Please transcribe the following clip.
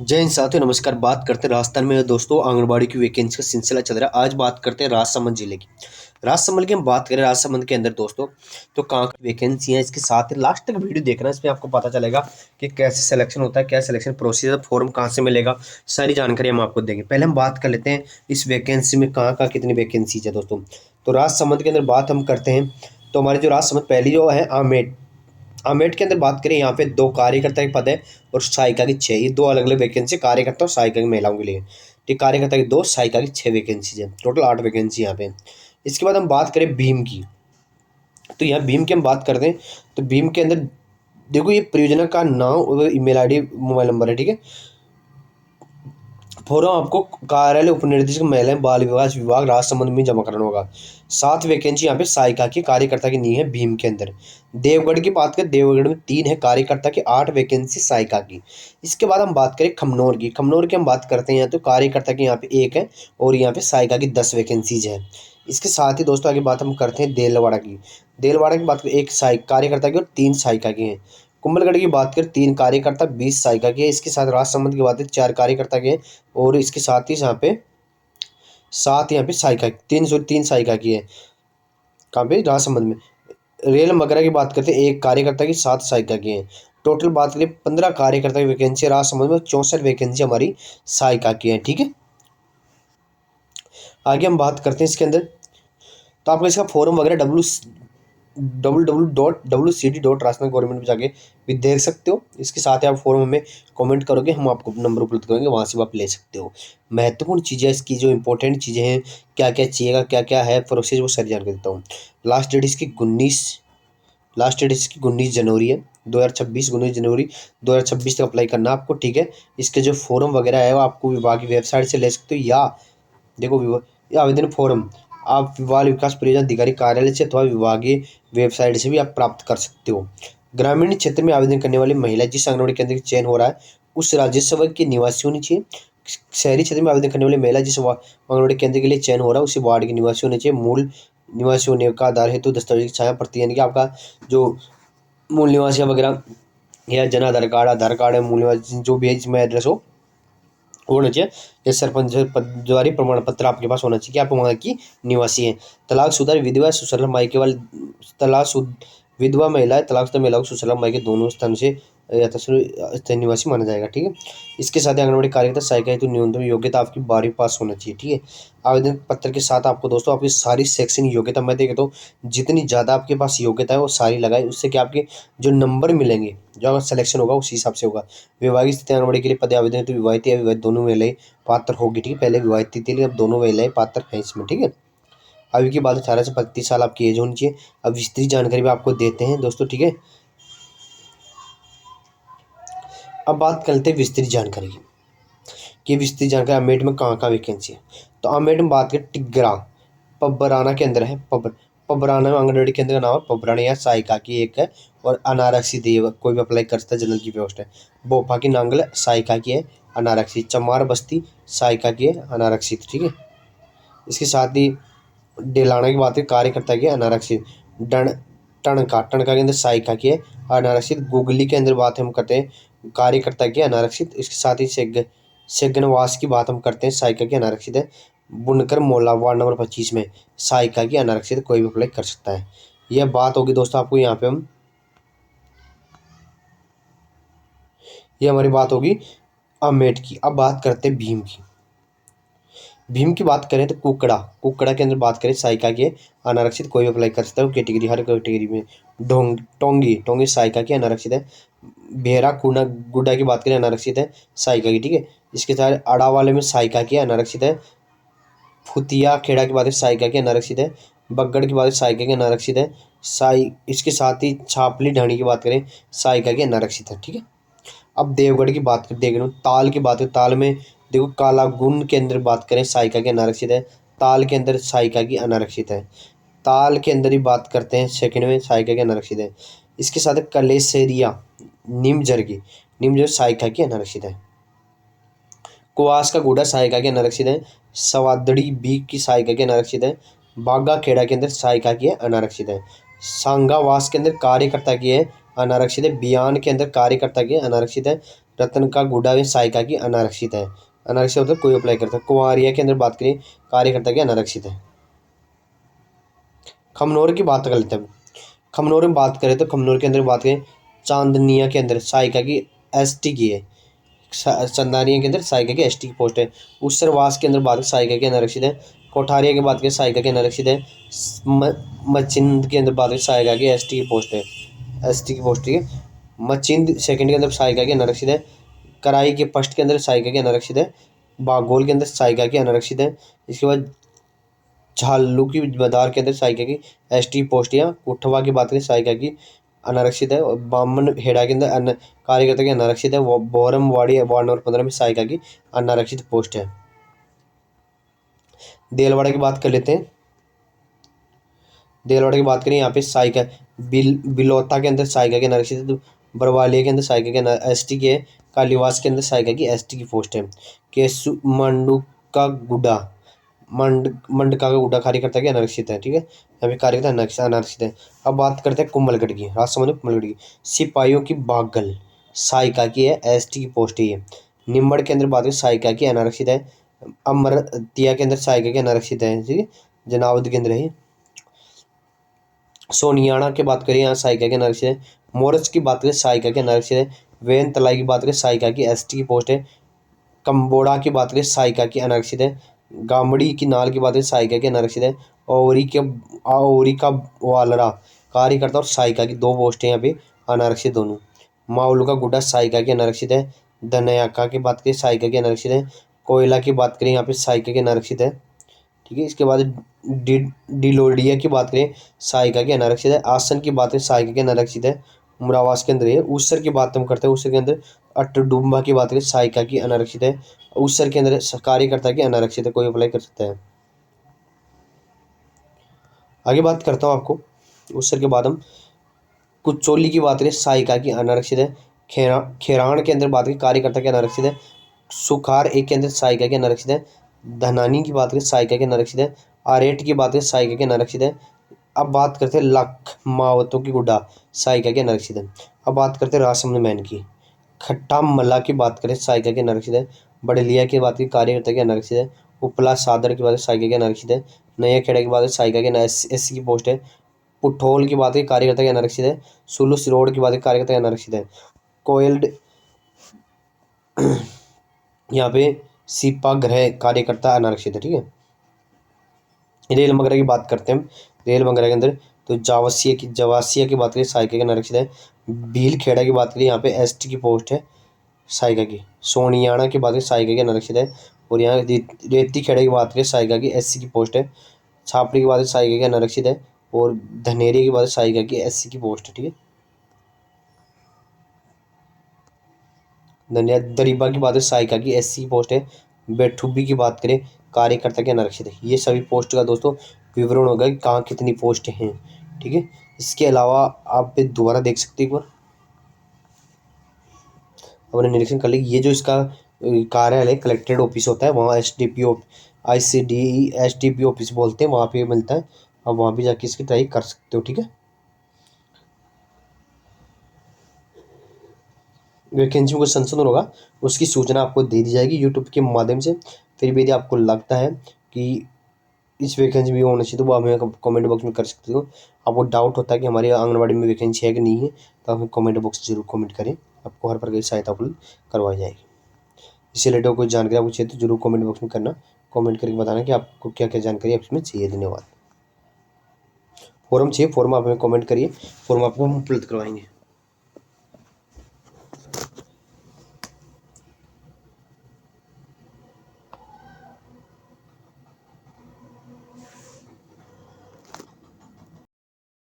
जय हिंद साथियों, नमस्कार। बात करते हैं राजस्थान में दोस्तों आंगनबाड़ी की वैकेंसी का सिलसिला चल रहा है। आज बात करते हैं राजसमंद जिले की। राजसमंद की हम बात करें, राजसमंद के अंदर दोस्तों तो कहाँ की वैकेंसी है, इसके साथ ही लास्ट तक वीडियो देखना, इसमें आपको पता चलेगा कि कैसे सिलेक्शन होता है, क्या सिलेक्शन प्रोसीजर, फॉर्म कहाँ से मिलेगा, सारी जानकारी हम आपको देंगे। पहले हम बात कर लेते हैं इस वैकेंसी में कहाँ कहाँ कितनी वैकेंसीज है दोस्तों। तो राजसमंद के अंदर बात हम करते हैं तो हमारे जो राजसमंद पहली जो है आमेट आमेट के अंदर बात करें, यहाँ पे 2 कार्यकर्ता के पद है और सहायिका की 6। ये 2 अलग अलग वैकेंसी, कार्यकर्ता और सहायिका की महिलाओं के लिए। ठीक, कार्यकर्ता की 2, सहायिका की 6 वैकेंसीज है, टोटल 8 वैकेंसी यहाँ पे। इसके बाद हम बात करें भीम की, तो यहाँ भीम की हम बात करते हैं तो भीम के अंदर देखो, ये परियोजना का नाम और ईमेल आईडी मोबाइल नंबर है। ठीक है, फॉर्म आपको कार्यालय उपनिर्देशक महिला बाल विकास विभाग राजसमंद में जमा कराना होगा। 7 वैकेंसी यहाँ पे सहायिका की, कार्यकर्ता की नहीं है भीम के अंदर। देवगढ़ की बात करें, देवगढ़ में 3 है कार्यकर्ता की, 8 वैकेंसी सहायिका की। इसके बाद हम बात करें खमनौर की, खमनौर की हम बात करते हैं तो कार्यकर्ता की यहाँ पे 1 है और यहाँ पे सहायिका की 10 वैकेंसीज है। इसके साथ ही दोस्तों आगे बात हम करते हैं देलवाड़ा की। देलवाड़ा की बात करें, 1 सहायक कार्यकर्ता की और 3 सहायिका की हैं। कुंभलगढ़ की बात करें, 3 कार्यकर्ता 20 सहायिका की है। इसके साथ राजसमंद की बात है, 4 कार्यकर्ता के हैं और इसके साथ ही यहाँ पे 7 यहाँ पे सहायिका, 303 सहायिका की है। कहाँ पे? राजसमंद में। रेल मगरा की बात करते हैं, 1 कार्यकर्ता की, 7 सहायिका की है। टोटल बात करें 15 कार्यकर्ता की वैकेंसी राजसमंद में, 64 वैकेंसी हमारी सहायिका की है। ठीक है, आगे हम बात करते हैं इसके अंदर। तो आपको इसका फॉर्म वगैरह www.wcd.राजस्थान गवर्नमेंट में जाके भी देख सकते हो। इसके साथ ही आप फॉर्म में कमेंट करोगे, हम आपको नंबर उपलब्ध करेंगे, वहाँ से आप ले सकते हो। महत्वपूर्ण चीज़ें इसकी, जो इंपॉर्टेंट चीज़ें हैं, क्या क्या चाहिएगा, क्या क्या है प्रोसेस, वो सारी जानकारी देता हूँ। लास्ट डेट इसकी 19 जनवरी है 2026, 19 जनवरी 2026 तक अप्लाई करना आपको। ठीक है, इसके जो फॉर्म वगैरह है वो आपको विभाग की वेबसाइट से ले सकते हो, या देखो ये आवेदन फॉर्म आप बाल विकास परियोजना अधिकारी कार्यालय से अथवा विभागीय वेबसाइट से भी आप प्राप्त कर सकते हो। ग्रामीण क्षेत्र में आवेदन करने वाली महिला जिस आंगनबाड़ी केंद्र का चयन हो रहा है उस राज्य वर्ग की निवासी होनी चाहिए। शहरी क्षेत्र में आवेदन करने वाली महिला जिस आंगनबाड़ी केंद्र के लिए चयन हो रहा है उसी वार्ड की निवासी होनी चाहिए। मूल निवासी होने का आधार हेतु दस्तावेज की छाया प्रति, यानी कि आपका जो मूल निवासी वगैरह या जन आधार कार्ड है, मूल निवासी जो भी है जिसमें एड्रेस हो होना चाहिए। जैसे सरपंच द्वारा प्रमाण पत्र आपके पास होना चाहिए कि आप वहाँ की निवासी हैं। तलाकशुदा विधवा ससुराल मायके वाले, विधवा महिला तलाकशुदा महिलाओं को ससुराल मायके दोनों स्थान से स्थायी निवासी माना जाएगा। ठीक है, इसके साथ ही आंगनबाड़ी कार्यकर्ता सहायिका हेतु न्यूनतम योग्यता आपकी 12वीं पास होना चाहिए। ठीक है, आवेदन पत्र के साथ आपको दोस्तों आपकी सारी शैक्षणिक योग्यता मैं देखे तो जितनी ज़्यादा आपके पास योग्यता है वो सारी लगाए, उससे कि आपके जो नंबर मिलेंगे, जो आपका सिलेक्शन होगा उसी हिसाब से होगा। विभागीय स्थिति आंगनबाड़ी के लिए पद आवेदन है तो विवाहित या अविवाहित दोनों महिलाएं पात्र होगी। ठीक है, पहले विवाहित थी, लेकिन अब दोनों महिलाएं पात्र हैं इसमें। ठीक है, आयु की बात 18 से 35 साल आपकी एज होनी चाहिए। अब विस्तृत जानकारी भी आपको देते हैं दोस्तों। ठीक है, अब बात करते हैं विस्तृत जानकारी की कि विस्तृत जानकारी अमेठ में कहाँ कहाँ वैकेंसी है। तो अमेठ में बात करें, टिग्रा पबराना के अंदर है। पबराना में आंगनबाड़ी केंद्र का नाम है पबराना, या सहायिका की 1 है और अनारक्षित है, कोई भी अप्लाई कर सकता है, जनरल की पोस्ट है। बोपा की नांगल सहायिका की है, अनारक्षित। चमार बस्ती सहायिका की है, अनारक्षित। ठीक है, इसके साथ ही डेलाना की बात है, कार्यकर्ता की है, अनारक्षित। डण टणका के अंदर सहायिका की है, अनारक्षित। गुगली के अंदर बात हम करते हैं कार्यकर्ता की, अनारक्षित। इसके साथ ही सेगनवास की बात हम करते हैं, सहायिका की, अनारक्षित है। बुनकर मोला वार्ड नंबर 25 में सहायिका की, अनारक्षित, कोई भी अप्लाई कर सकता है। यह बात होगी दोस्तों आपको यहाँ पे ये हमारी बात होगी अमेठ की। अब बात करते हैं भीम की। भीम की बात करें तो कुकड़ा के अंदर बात करें सहायिका की है, अनारक्षित, कोई भी अप्लाई कर सकता है, कैटेगरी हर कैटेगरी में। टोंगी सहायिका की, अनारक्षित है। बेहरा कुना गुड्डा की बात करें, अनारक्षित है, सहायिका की। ठीक है, इसके साथ अड़ा वाले में सहायिका की, अनारक्षित है। फुतिया खेड़ा की बात है, सहायिका की, अनारक्षित है। बगड़ की बात है, सहायिका की, अनारक्षित है। इसके साथ ही छापली ढाणी की बात करें, सहायिका की, अनारक्षित है। ठीक है, अब देवगढ़ की बात करते हैं, ताल की बात है, ताल में देखो कालागुन के अंदर बात करें सहायिका की, अनारक्षित है। ताल के अंदर सहायिका की, अनारक्षित है। ताल के अंदर ही बात करते हैं सेकंड में, सहायिका की, अनारक्षित है। इसके साथ है कलेसरिया निमजर सहायिका की, अनारक्षित है। कुआस का गुड़ा सहायिका की, अनारक्षित है। सवादड़ी बीक की सहायिका की, अनारक्षित है। बागा खेड़ा के अंदर सहायिका की है, अनारक्षित है। सांगावास के अंदर कार्यकर्ता की है, अनारक्षित है। बियान के अंदर कार्यकर्ता की है, अनारक्षित है। रतन का गुड्डा में सहायिका की अनारक्षित है। अनारक्षित मतलब कोई अप्लाई करता है। कुंवारिया के अंदर बात करें कार्यकर्ता की अनारक्षित है। खमनोर की बात कर लेते हैं। खमनोर में बात करें तो खमनोर के अंदर बात करें चांदनिया के अंदर सहायिका की एसटी की है। चंदानिया के अंदर सहायिका की एसटी की पोस्ट है। उसरवास के अंदर बात करें सहायिका की अनारक्षित है। कोठारिया की बात करें सहायिका की अनारक्षित है। मचिंद के अंदर बात करें सहायिका की एसटी की पोस्ट है। एसटी की पोस्ट है। मचिंद सेकंड के अंदर सहायिका की अनारक्षित है। कराई के फर्स्ट के अंदर सहायिका की अनारक्षित है। बागोल के अंदर सहायिका की अनारक्षित है। इसके बाद झालू की मदार के अंदर सहायिका की एसटी पोस्ट या कुठवा की बात करें सहायिका की अनारक्षित है। और बामन हेड़ा के अंदर कार्यकर्ता की अनारक्षित है। बोरमवाड़ी वार्ड नंबर 15 में सहायिका की अनारक्षित पोस्ट है। देलवाड़ा की बात कर लेते हैं। देलवाड़ा की बात करें यहाँ पे सहायिका बिलोता के अंदर सहायिका की अनारक्षित है। तो बरवालिया के अंदर सहायिका की एसटी की है। कालीवास के अंदर सहायिका की एसटी की पोस्ट है। केसु मंडू का गुड्डा मंडका का गुड्डा कार्यकर्ता की अनारक्षित है। ठीक है, यहाँ पे कार्यकर्ता अनारक्षित है। अब बात करते हैं कुंभलगढ़ की। राजसमंद कुंभलगढ़ की सिपाहियों की बागल सहायिका की है, एसटी की पोस्ट है ये। निम्बड़ के अंदर बात करें सहायिका की अनारक्षित है। अमरतिया के अंदर सहायिका की अनारक्षित है। ठीक है, जनावद के अंदर है। सोनियाना की बात करें यहाँ सहायिका के अनारक्षित है। मोरस की बात करें सहायिका के अनारक्षित है। वेन तलाई की बात करें सहायिका की एसटी की पोस्ट है। कंबोड़ा की बात करें सहायिका की अनारक्षित है। गामड़ी की नाल की बात करें सहायिका की अनारक्षित है। औरी का वालरा कार्यकर्ता और सहायिका की दो पोस्ट है यहाँ पे अनारक्षित दोनों। माउलू का गुड्डा सहायिका की अनारक्षित है। धनयाका की बात करें सहायिका की अनारक्षित है। कोयला की बात करें यहाँ पे सहायिका की अनारक्षित है। ठीक है, इसके बाद डिलोडिया की बात करें सहायिका की अनारक्षित है। आसन की बात करें सहायिका की अनारक्षित है। उमरावास के अंदर है। उसर की बात हम करते हैं। उसर के अंदर अटडुम्बा की बात करें सहायिका की अनारक्षित है। उसर के अंदर कार्यकर्ता की अनारक्षित है, कोई अप्लाई कर सकता है। आगे बात करता हूँ आपको उसर के बाद हम कुचोली की बात करें सहायिका की अनारक्षित है। खेराण के अंदर बात करें कार्यकर्ता की अनारक्षित है। सुखार एक के अंदर सहायिका की अनारक्षित है। धनानी की बात करें सहायिका की अनारक्षित है। आरेट की बात करें सहायिका की अनारक्षित है। अब बात करते हैं लख मावतों की गुड्डा सहायिका की अनारक्षित है। अब बात करते हैं राजसमंद मैन की। खट्टा मल्ला की बात करें सहायिका की अनारक्षित है। बड़लिया की बात करें कार्यकर्ता की अनारक्षित है। उपला सादर की बात करें सहायिका की अनारक्षित है। नया खेड़ा की बात करें सहायिका की एससी की पोस्ट है। पुठोल की बात करें कार्यकर्ता की अनारक्षित है। सुलुस रोड की बात करें कार्यकर्ता की अनारक्षित है। कोयल्ड यहाँ पे सिपा ग्रह कार्यकर्ता अनारक्षित है। ठीक है, रेल मंगरा की बात करते हैं हम। रेल मंगरा के अंदर तो जवासिया की बात करें सहायिका की अनारक्षित है। भील खेड़ा की बात करें यहाँ पे एसटी की पोस्ट है सहायिका की। सोनियाना की बात करें सहायिका की अनारक्षित है। और यहाँ रेती खेड़ा की बात करें सहायिका की एससी की पोस्ट है। छापड़ी की बात करें सहायिका की अनारक्षित है। और धनेरी की बात सहायिका की एससी की पोस्ट है। ठीक है, दरीबा की बात करें सहायिका की एससी की पोस्ट है। बेठुबी की बात करें कार्यकर्ता के अनारक्षित है। ये सभी पोस्ट का दोस्तों विवरण होगा कि कहाँ कितनी पोस्ट हैं। ठीक है, इसके अलावा आप दोबारा देख सकते हैं एक बार अपने निरीक्षण कर लीजिए। ये जो इसका कार्यालय कलेक्ट्रेट ऑफिस होता है वहाँ एसडीपीओ ICD SDPO ऑफिस बोलते हैं, वहाँ पे मिलता है। आप वहाँ भी जाके इसकी ट्राई कर सकते हो। ठीक है, वैकेंसी को संशोधन होगा उसकी सूचना आपको दे दी जाएगी यूट्यूब के माध्यम से। फिर भी यदि आपको लगता है कि इस वैकेंसी भी होना चाहिए तो वो हमें कमेंट बॉक्स में कर सकते हो। आपको डाउट होता है कि हमारे आंगनबाड़ी में वैकेंसी है कि नहीं है तो हमें कमेंट बॉक्स जरूर कमेंट करें, आपको हर प्रकार की सहायता उपलब्ध करवाई जाएगी। इससे रिलेटेड कोई जानकारी आपको चाहिए तो जरूर कमेंट बॉक्स में करना, कमेंट करके बताना कि आपको क्या क्या जानकारी इसमें चाहिए। धन्यवाद। फॉर्म चाहिए, फॉर्म आप हमें कमेंट करिए, फॉर्म आपको हम उपलब्ध करवाएंगे।